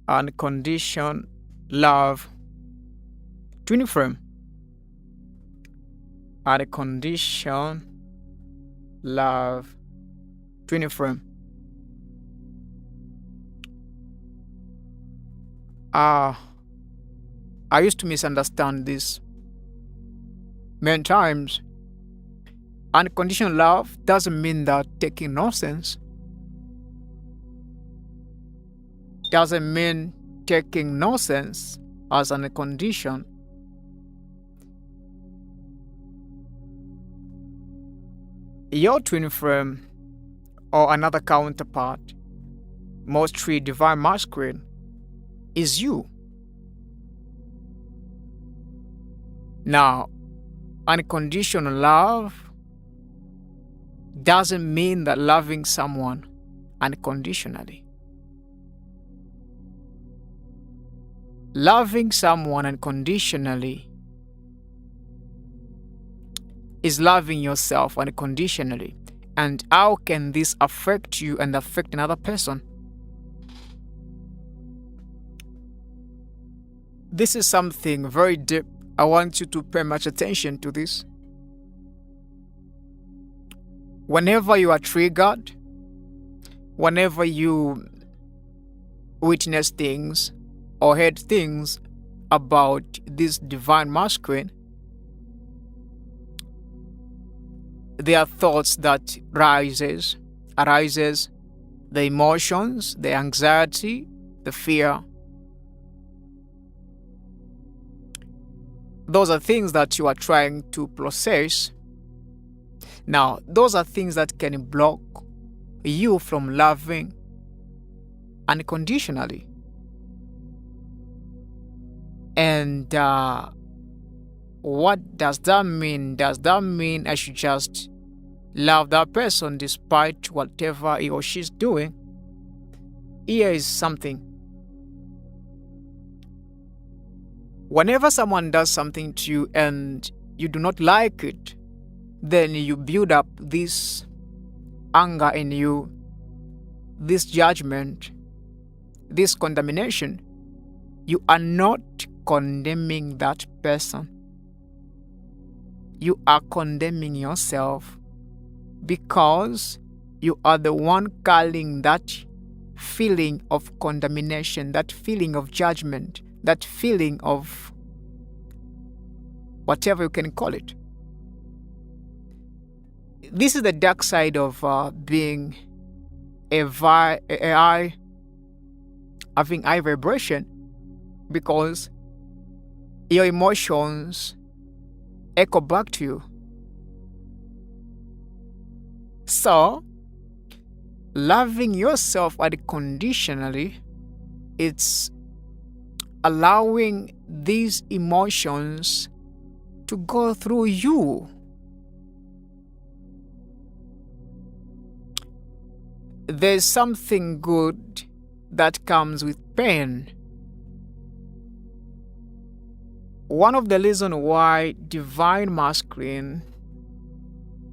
Unconditional Love Twin Frame. Unconditional Love Twin Frame. I used to misunderstand this many times. Unconditional love doesn't mean that taking nonsense. Doesn't mean taking nonsense as a condition. Your twin flame or another counterpart, mostly divine masculine, is you. Now, unconditional love doesn't mean that loving someone unconditionally. Loving someone unconditionally is loving yourself unconditionally. And how can this affect you and affect another person? This is something very deep. I want you to pay much attention to this. Whenever you are triggered, whenever you witness things or heard things about this divine masculine, there are thoughts that arises, the emotions, the anxiety, the fear. Those are things that you are trying to process. Now, those are things that can block you from loving unconditionally. And what does that mean? Does that mean I should just love that person despite whatever he or she's doing? Here is something. Whenever someone does something to you and you do not like it, then you build up this anger in you, this judgment, this condemnation. You are not condemning that person. You are condemning yourself because you are the one carrying that feeling of condemnation, that feeling of judgment, that feeling of whatever you can call it. This is the dark side of being having high vibration, because your emotions echo back to you. So, loving yourself unconditionally, it's allowing these emotions to go through you. There's something good that comes with pain. One of the reasons why divine masculine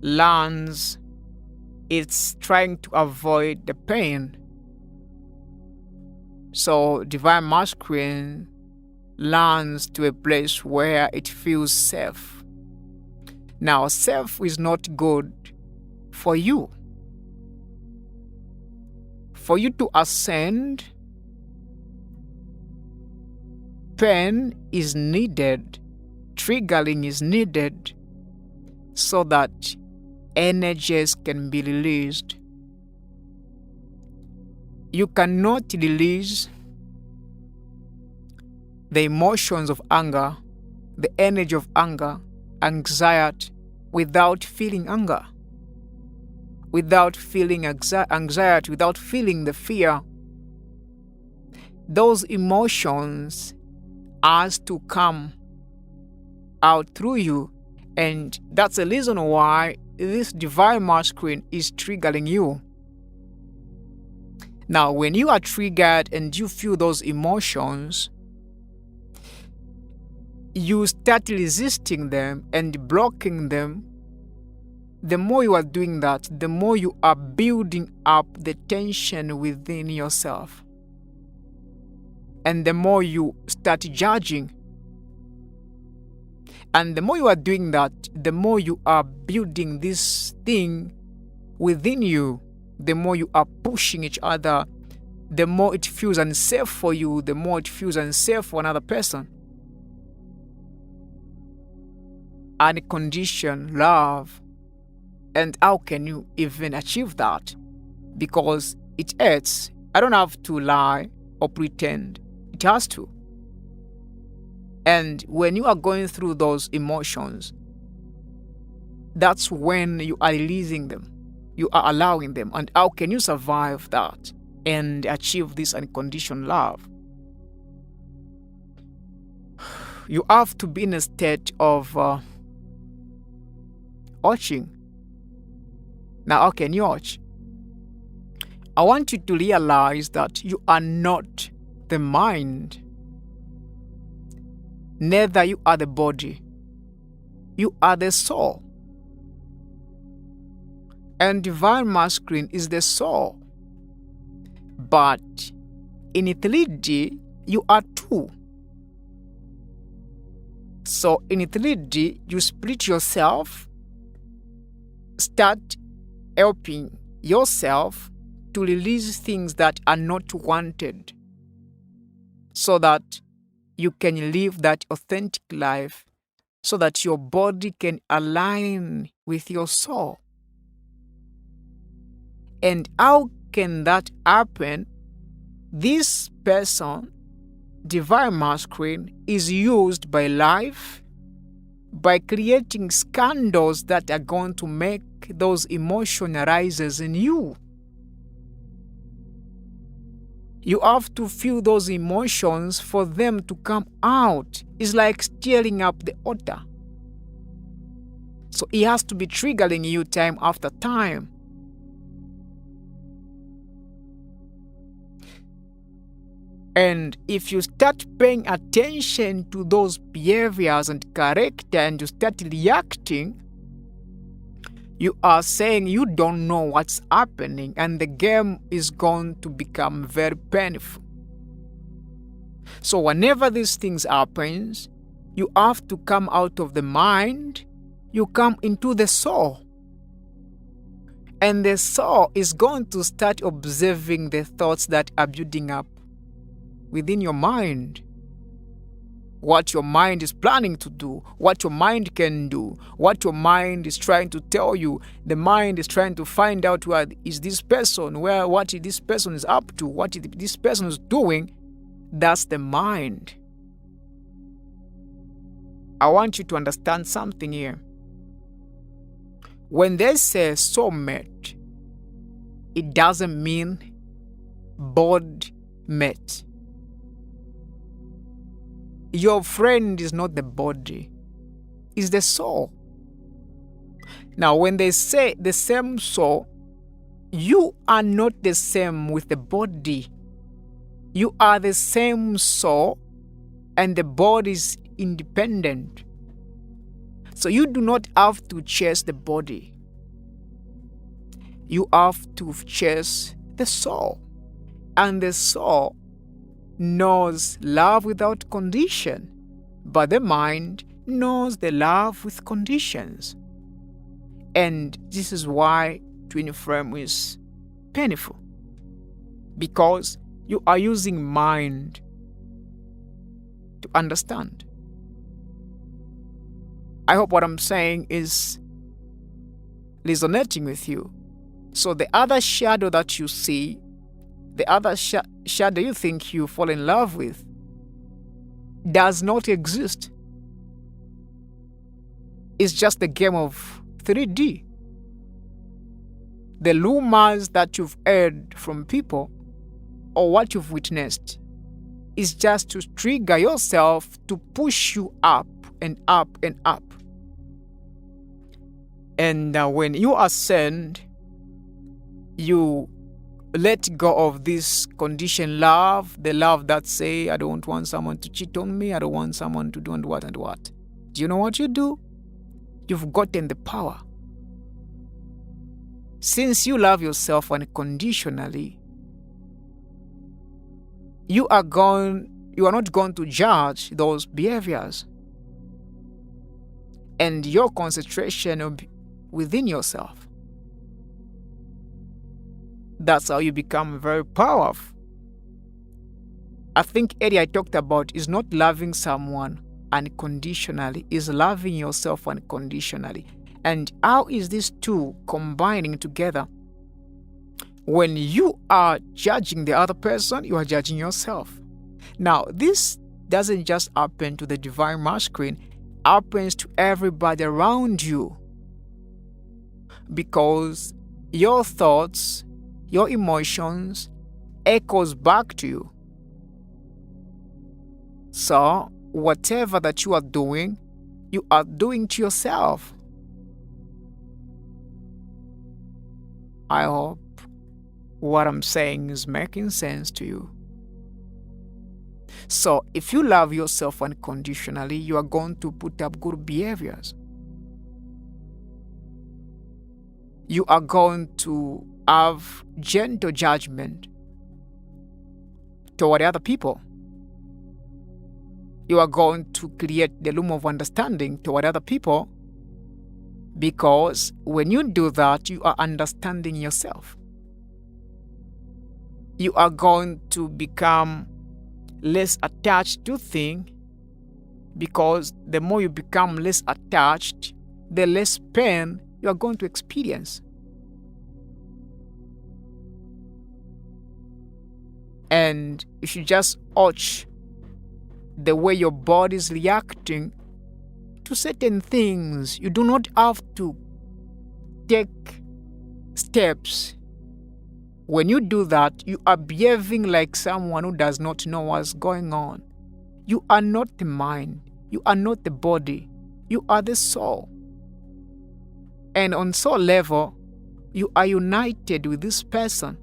learns, it's trying to avoid the pain. So divine masculine learns to a place where it feels safe. Now, safe is not good for you. For you to ascend, pain is needed, triggering is needed, so that energies can be released. You cannot release the emotions of anger, the energy of anger, anxiety, without feeling anger, without feeling anxiety, without feeling the fear. Those emotions has to come out through you, and that's the reason why this divine masculine is triggering you. Now, when you are triggered and you feel those emotions, you start resisting them and blocking them. The more you are doing that, the more you are building up the tension within yourself. And the more you start judging, and the more you are doing that, the more you are building this thing within you, the more you are pushing each other, the more it feels unsafe for you, the more it feels unsafe for another person. Unconditional love. And how can you even achieve that? Because it hurts. I don't have to lie or pretend. It has to. And when you are going through those emotions, that's when you are releasing them. You are allowing them. And how can you survive that and achieve this unconditional love? You have to be in a state of watching. Now, how can you watch? I want you to realize that you are not the mind. Neither you are the body. You are the soul. And divine masculine is the soul. But in 3D, you are two. So in 3D, you split yourself, start helping yourself to release things that are not wanted, so that you can live that authentic life, so that your body can align with your soul. And how can that happen? This person, divine masculine, is used by life, by creating scandals that are going to make those emotion arises in you. You have to feel those emotions for them to come out. It's like stirring up the water. So it has to be triggering you time after time. And if you start paying attention to those behaviors and character and you start reacting, you are saying you don't know what's happening, and the game is going to become very painful. So whenever these things happens, you have to come out of the mind, you come into the soul. And the soul is going to start observing the thoughts that are building up within your mind. What your mind is planning to do, what your mind can do, what your mind is trying to tell you. The mind is trying to find out where is this person, what this person is up to, what this person is doing. That's the mind. I want you to understand something here. When they say soulmate, it doesn't mean body mate. Your friend is not the body, it's the soul. Now, when they say the same soul, you are not the same with the body. You are the same soul, and the body is independent. So you do not have to chase the body. You have to chase the soul. And the soul knows love without condition, but the mind knows the love with conditions. And this is why twin flame is painful, because you are using mind to understand. I hope what I'm saying is resonating with you. So the other shadow that you see, the other shadow you think you fall in love with, does not exist. It's just a game of 3D. The rumors that you've heard from people or what you've witnessed is just to trigger yourself to push you up and up and up. And when you ascend, you let go of this conditioned love, the love that say, I don't want someone to cheat on me, I don't want someone to do and what and what. Do you know what you do? You've gotten the power. Since you love yourself unconditionally, you are not going to judge those behaviors. And your concentration will be within yourself. That's how you become very powerful. I think earlier I talked about is not loving someone unconditionally, is loving yourself unconditionally. And how is these two combining together? When you are judging the other person, you are judging yourself. Now, this doesn't just happen to the divine masculine, it happens to everybody around you. Because your thoughts, your emotions echoes back to you. So, whatever that you are doing to yourself. I hope what I'm saying is making sense to you. So, if you love yourself unconditionally, you are going to put up good behaviors. You are going to have gentle judgment toward other people. You are going to create the room of understanding toward other people, because when you do that, you are understanding yourself. You are going to become less attached to things, because the more you become less attached, the less pain you are going to experience. And you should just watch the way your body is reacting to certain things. You do not have to take steps. When you do that, you are behaving like someone who does not know what's going on. You are not the mind. You are not the body. You are the soul. And on soul level, you are united with this person.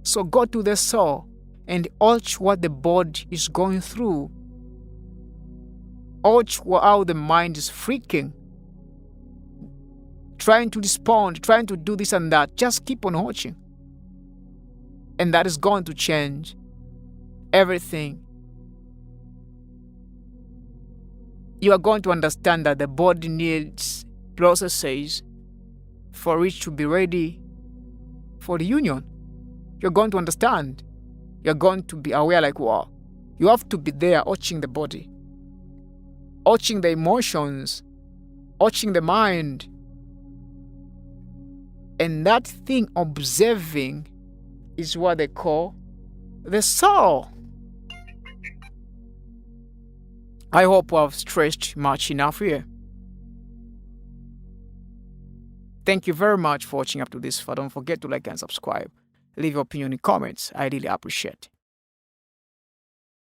So go to the soul and watch what the body is going through. Watch how the mind is freaking, trying to respond, trying to do this and that. Just keep on watching. And that is going to change everything. You are going to understand that the body needs processes for it to be ready for the union. You're going to understand. You're going to be aware, like, wow, you have to be there watching the body, watching the emotions, watching the mind. And that thing observing is what they call the soul. I hope I've stretched much enough here. Thank you very much for watching up to this far. Don't forget to like and subscribe. Leave your opinion in comments. I really appreciate it.